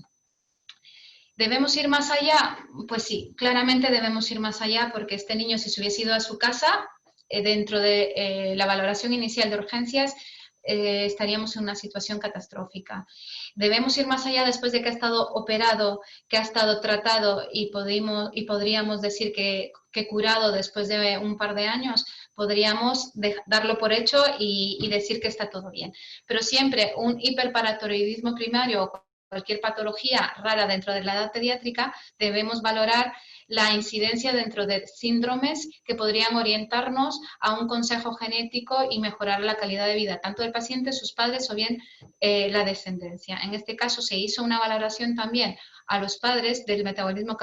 ¿Debemos ir más allá? Pues sí, claramente debemos ir más allá porque este niño, si se hubiese ido a su casa, dentro de la valoración inicial de urgencias, estaríamos en una situación catastrófica. Debemos ir más allá después de que ha estado operado, que ha estado tratado y podríamos decir que curado después de un par de años, podríamos darlo por hecho y decir que está todo bien. Pero siempre un hiperparatiroidismo primario cualquier patología rara dentro de la edad pediátrica, debemos valorar la incidencia dentro de síndromes que podrían orientarnos a un consejo genético y mejorar la calidad de vida, tanto del paciente, sus padres o bien la descendencia. En este caso se hizo una valoración también a los padres del metabolismo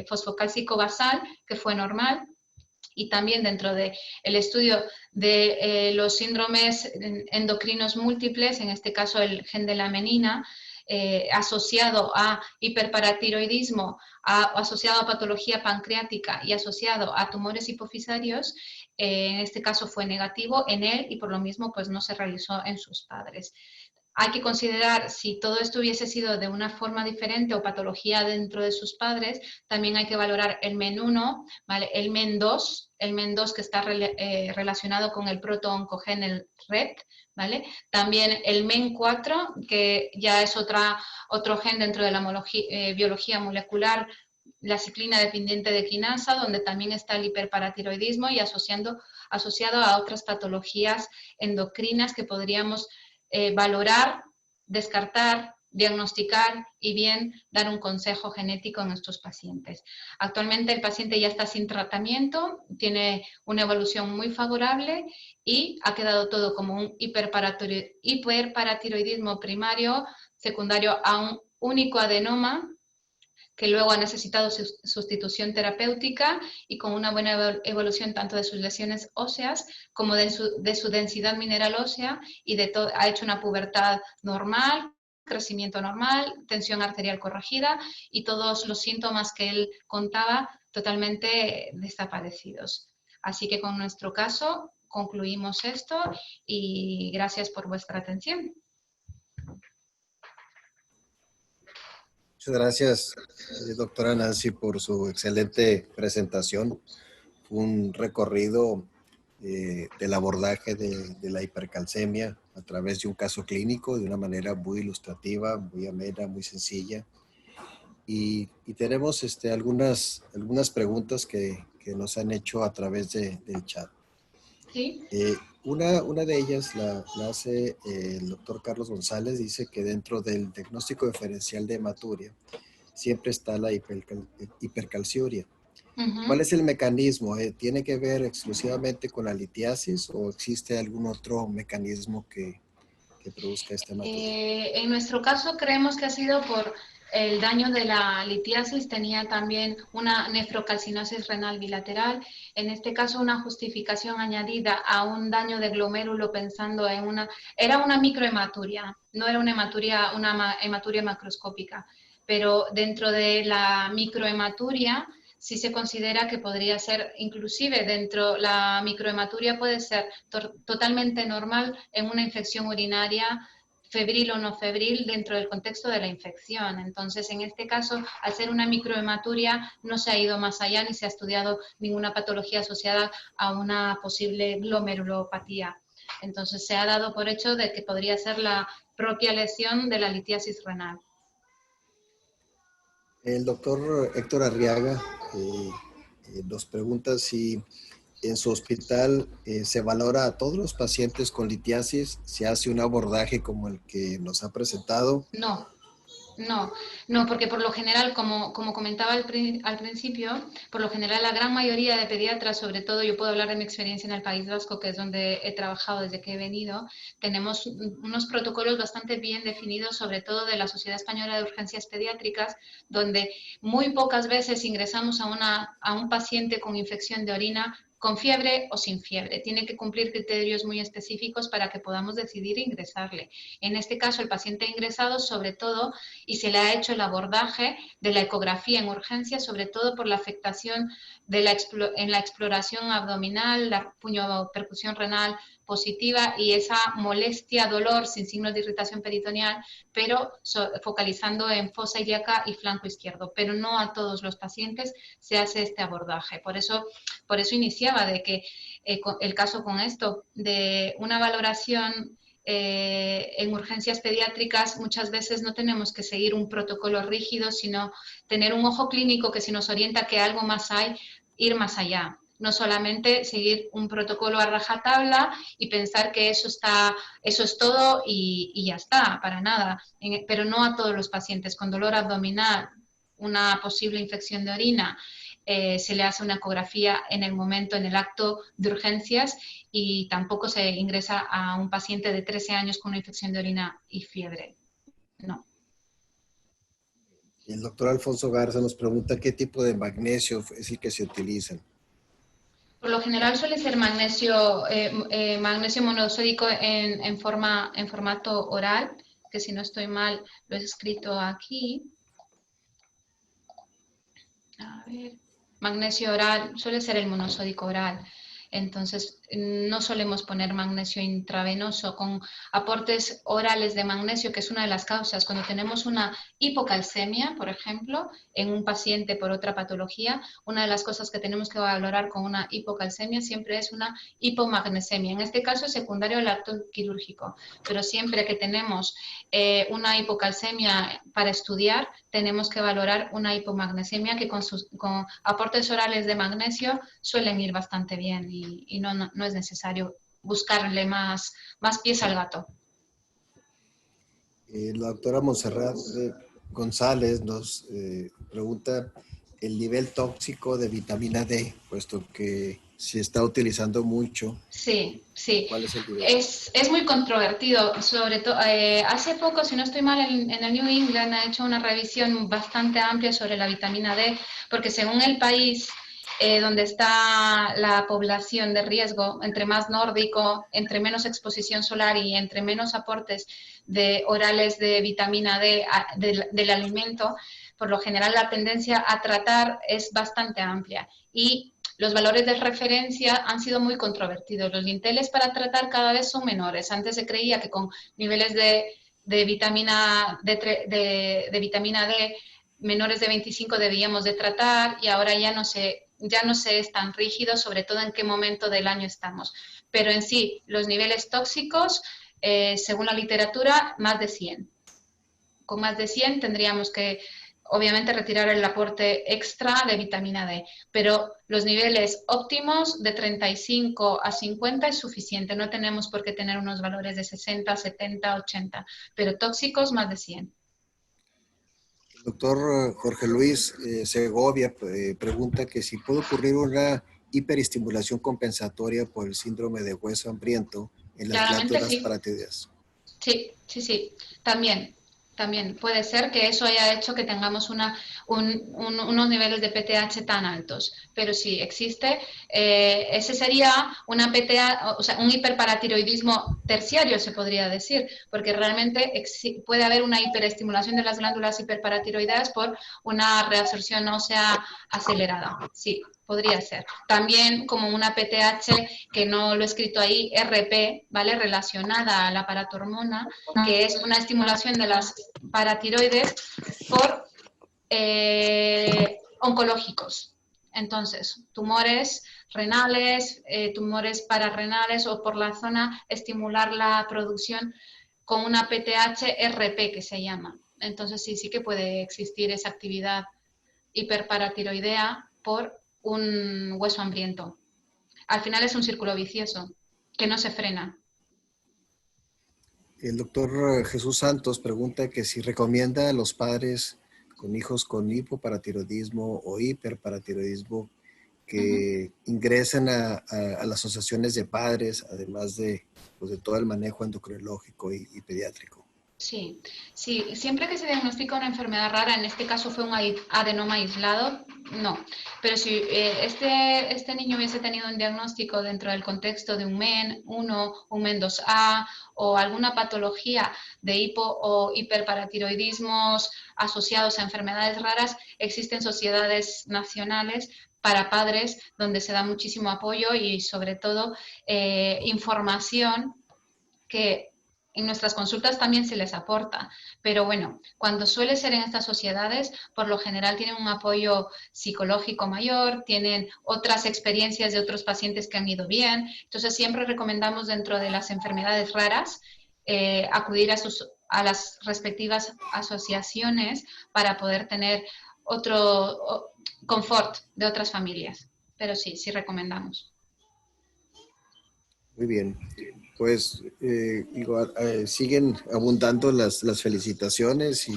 fosfocálcico basal, que fue normal, y también dentro del estudio de los síndromes endocrinos múltiples, en este caso el gen de la menina, asociado a hiperparatiroidismo, asociado a patología pancreática y asociado a tumores hipofisarios, en este caso fue negativo en él y por lo mismo pues no se realizó en sus padres. Hay que considerar si todo esto hubiese sido de una forma diferente o patología dentro de sus padres, también hay que valorar el MEN1, ¿vale? El MEN2 que está relacionado con el proto-oncogen, el RET, ¿vale? También el MEN4, que ya es otro gen dentro de la biología molecular, la ciclina dependiente de quinasa, donde también está el hiperparatiroidismo y asociado a otras patologías endocrinas que podríamos valorar, descartar, diagnosticar y bien dar un consejo genético a nuestros pacientes. Actualmente el paciente ya está sin tratamiento, tiene una evolución muy favorable y ha quedado todo como un hiperparatiroidismo primario, secundario a un único adenoma, que luego ha necesitado sustitución terapéutica y con una buena evolución tanto de sus lesiones óseas como de su densidad mineral ósea y ha hecho una pubertad normal, crecimiento normal, tensión arterial corregida y todos los síntomas que él contaba totalmente desaparecidos. Así que con nuestro caso concluimos esto y gracias por vuestra atención. Muchas gracias, doctora Nancy, por su excelente presentación. Fue un recorrido del abordaje de la hipercalcemia a través de un caso clínico de una manera muy ilustrativa, muy amena, muy sencilla. Y tenemos algunas preguntas que nos han hecho a través del chat. ¿Sí? Una de ellas la hace el doctor Carlos González, dice que dentro del diagnóstico diferencial de hematuria siempre está la hipercalciuria. ¿Cuál es el mecanismo? ¿Tiene que ver exclusivamente con la litiasis o existe algún otro mecanismo que produzca esta hematuria? En nuestro caso creemos que ha sido por el daño de la litiasis, tenía también una nefrocalcinosis renal bilateral, en este caso una justificación añadida a un daño de glomérulo pensando en era una microhematuria, no era una hematuria macroscópica, pero dentro de la microhematuria sí se considera que podría ser, inclusive dentro la microhematuria puede ser totalmente normal en una infección urinaria, febril o no febril, dentro del contexto de la infección. Entonces, en este caso, al ser una microhematuria, no se ha ido más allá ni se ha estudiado ninguna patología asociada a una posible glomerulopatía. Entonces, se ha dado por hecho de que podría ser la propia lesión de la litiasis renal. El doctor Héctor Arriaga nos pregunta si en su hospital se valora a todos los pacientes con litiasis, se hace un abordaje como el que nos ha presentado. No, porque por lo general, como comentaba al principio, por lo general la gran mayoría de pediatras, sobre todo yo puedo hablar de mi experiencia en el País Vasco, que es donde he trabajado desde que he venido, tenemos unos protocolos bastante bien definidos, sobre todo de la Sociedad Española de Urgencias Pediátricas, donde muy pocas veces ingresamos a un paciente con infección de orina con fiebre o sin fiebre. Tiene que cumplir criterios muy específicos para que podamos decidir ingresarle. En este caso, el paciente ha ingresado sobre todo y se le ha hecho el abordaje de la ecografía en urgencia, sobre todo por la afectación en la exploración abdominal, la puñopercusión renal positiva y esa molestia, dolor sin signos de irritación peritoneal, pero focalizando en fosa ilíaca y flanco izquierdo. Pero no a todos los pacientes se hace este abordaje. Por eso iniciaba de que el caso con esto, de una valoración en urgencias pediátricas muchas veces no tenemos que seguir un protocolo rígido, sino tener un ojo clínico que si nos orienta que algo más hay, ir más allá. no solamente seguir un protocolo a rajatabla y pensar que eso es todo y ya está, para nada. Pero no a todos los pacientes con dolor abdominal, una posible infección de orina, se le hace una ecografía en el momento, en el acto de urgencias, y tampoco se ingresa a un paciente de 13 años con una infección de orina y fiebre. No. El doctor Alfonso Garza nos pregunta qué tipo de magnesio es el que se utiliza. Por lo general suele ser magnesio, magnesio monosódico en formato oral, que si no estoy mal lo he escrito aquí. A ver, magnesio oral, suele ser el monosódico oral. Entonces, no solemos poner magnesio intravenoso con aportes orales de magnesio, que es una de las causas. Cuando tenemos una hipocalcemia, por ejemplo, en un paciente por otra patología, una de las cosas que tenemos que valorar con una hipocalcemia siempre es una hipomagnesemia. En este caso es secundario al acto quirúrgico, pero siempre que tenemos una hipocalcemia para estudiar, tenemos que valorar una hipomagnesemia que con aportes orales de magnesio suelen ir bastante bien y no es necesario buscarle más pies al gato. La doctora Montserrat González nos pregunta el nivel tóxico de vitamina D, puesto que se está utilizando mucho. Sí, sí. ¿Cuál es el nivel? Es muy controvertido, sobre todo, hace poco, si no estoy mal, en el New England ha hecho una revisión bastante amplia sobre la vitamina D, porque según el país donde está la población de riesgo, entre más nórdico, entre menos exposición solar y entre menos aportes orales de vitamina D del alimento, por lo general la tendencia a tratar es bastante amplia. Y los valores de referencia han sido muy controvertidos. Los linteles para tratar cada vez son menores. Antes se creía que con niveles de vitamina D menores de 25 debíamos de tratar, y ahora ya no se es tan rígido, sobre todo en qué momento del año estamos. Pero en sí, los niveles tóxicos, según la literatura, más de 100. Con más de 100 tendríamos que, obviamente, retirar el aporte extra de vitamina D, pero los niveles óptimos de 35 a 50 es suficiente. No tenemos por qué tener unos valores de 60, 70, 80, pero tóxicos más de 100. El doctor Jorge Luis Segovia pregunta que si puede ocurrir una hiperestimulación compensatoria por el síndrome de hueso hambriento en las Claramente glándulas sí. parátidas. Sí. También puede ser que eso haya hecho que tengamos unos niveles de PTH tan altos, pero sí existe. Ese sería una PTH, o sea, un hiperparatiroidismo terciario, se podría decir, porque realmente puede haber una hiperestimulación de las glándulas hiperparatiroideas por una reabsorción ósea acelerada. Sí, podría ser. También como una PTH, que no lo he escrito ahí, RP, ¿vale? Relacionada a la paratormona, que es una estimulación de las paratiroides por oncológicos. Entonces, tumores renales, tumores pararrenales, o por la zona estimular la producción con una PTH-RP, que se llama. Entonces, sí que puede existir esa actividad hiperparatiroidea por un hueso hambriento. Al final es un círculo vicioso que no se frena. El doctor Jesús Santos pregunta que si recomienda a los padres con hijos con hipoparatiroidismo o hiperparatiroidismo que ingresen a las asociaciones de padres, además de todo el manejo endocrinológico y pediátrico. Sí, siempre que se diagnostica una enfermedad rara, en este caso fue un adenoma aislado, no. Pero si este niño hubiese tenido un diagnóstico dentro del contexto de un MEN 1, un MEN 2A o alguna patología de hipo o hiperparatiroidismos asociados a enfermedades raras, existen sociedades nacionales para padres donde se da muchísimo apoyo y sobre todo información que en nuestras consultas también se les aporta, pero bueno, cuando suele ser en estas sociedades, por lo general tienen un apoyo psicológico mayor, tienen otras experiencias de otros pacientes que han ido bien, entonces siempre recomendamos, dentro de las enfermedades raras, acudir a las respectivas asociaciones para poder tener otro confort de otras familias. pero sí, sí recomendamos. Muy bien. Pues igual, siguen abundando las felicitaciones y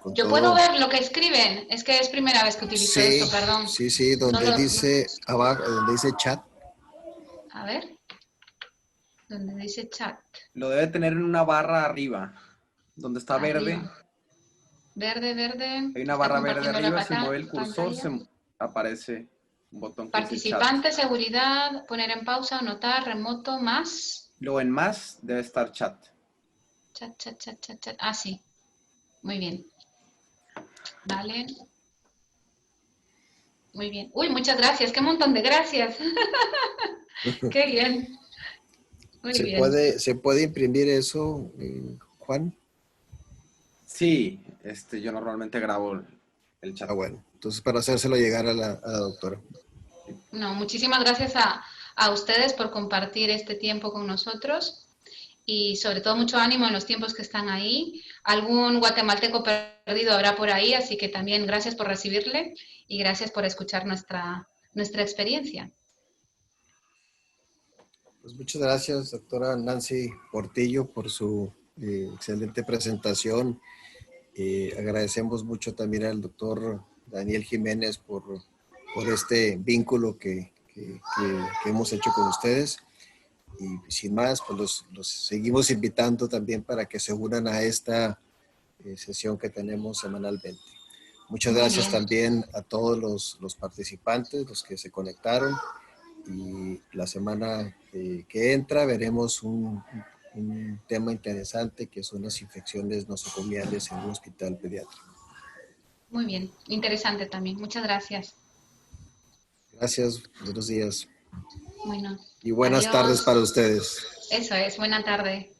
con Yo puedo todo. ver lo que escriben, es que es primera vez que utilizo esto, Sí, perdón. sí, sí, No donde dice abajo, donde dice chat. a ver, donde dice chat, Lo debe tener en una barra arriba, donde está verde. arriba. Verde, verde, Hay una está barra verde compartiendo la arriba, se mueve el cursor, pantalla. se aparece un botón que dice chat. Participante, seguridad, poner en pausa, anotar, remoto, más. Luego en más debe estar chat. Chat, chat, chat, chat, chat. Ah, sí. Muy bien. Vale. Muy bien. Uy, muchas gracias. Qué montón de gracias. Qué bien. Muy bien. Se puede imprimir eso, Juan? Sí, yo normalmente grabo el chat. Ah, bueno. Entonces, para hacérselo llegar a la doctora. No, muchísimas gracias a ustedes por compartir este tiempo con nosotros y sobre todo mucho ánimo en los tiempos que están ahí. Algún guatemalteco perdido habrá por ahí, así que también gracias por recibirle y gracias por escuchar nuestra experiencia. Pues muchas gracias, doctora Nancy Portillo, por su excelente presentación. Agradecemos mucho también al doctor Daniel Jiménez por este vínculo que hemos hecho con ustedes. Y sin más, pues los seguimos invitando también para que se unan a esta sesión que tenemos semanalmente. Muchas Muy gracias bien. también a todos los participantes, los que se conectaron. Y la semana que entra veremos un tema interesante que son las infecciones nosocomiales en un hospital pediátrico. Muy bien. Interesante también. Muchas gracias. Gracias, buenos días. Bueno, Y buenas tardes adiós. para ustedes. Eso es. Buena tarde.